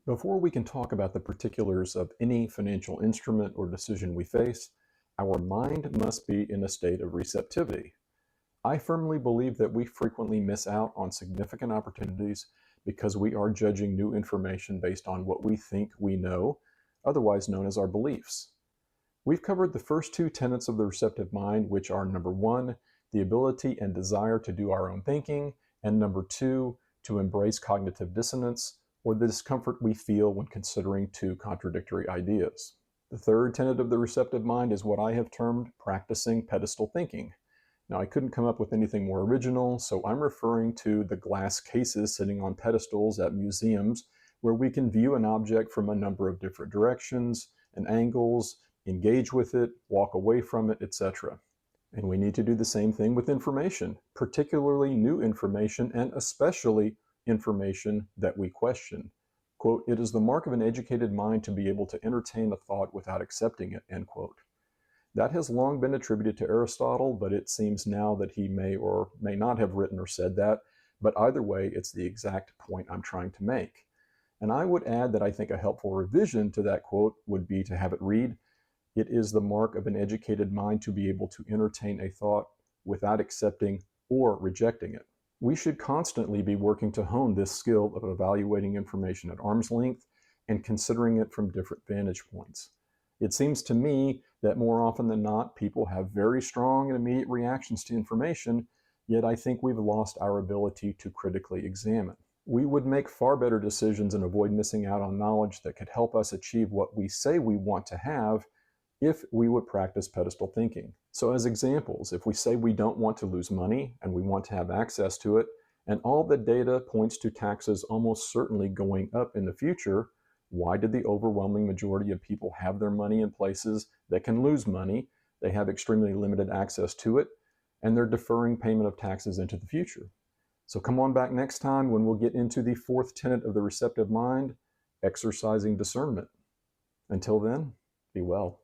Before we can talk about the particulars of any financial instrument or decision we face, our mind must be in a state of receptivity. I firmly believe that we frequently miss out on significant opportunities because we are judging new information based on what we think we know, otherwise known as our beliefs. We've covered the first two tenets of the receptive mind, which are number one, the ability and desire to do our own thinking, and number two, to embrace cognitive dissonance, or the discomfort we feel when considering two contradictory ideas. The third tenet of the receptive mind is what I have termed practicing pedestal thinking. Now, I couldn't come up with anything more original, so I'm referring to the glass cases sitting on pedestals at museums where we can view an object from a number of different directions and angles, engage with it, walk away from it, etc. And we need to do the same thing with information, particularly new information and especially information that we question. Quote, "It is the mark of an educated mind to be able to entertain a thought without accepting it," end quote. That has long been attributed to Aristotle, but it seems now that he may or may not have written or said that. But either way, it's the exact point I'm trying to make. And I would add that I think a helpful revision to that quote would be to have it read, "It is the mark of an educated mind to be able to entertain a thought without accepting or rejecting it." We should constantly be working to hone this skill of evaluating information at arm's length and considering it from different vantage points. It seems to me that more often than not, people have very strong and immediate reactions to information, yet I think we've lost our ability to critically examine. We would make far better decisions and avoid missing out on knowledge that could help us achieve what we say we want to have if we would practice pedestal thinking. So as examples, if we say we don't want to lose money and we want to have access to it, and all the data points to taxes almost certainly going up in the future, why did the overwhelming majority of people have their money in places that can lose money? They have extremely limited access to it, and they're deferring payment of taxes into the future. So come on back next time when we'll get into the fourth tenet of the receptive mind, exercising discernment. Until then, be well.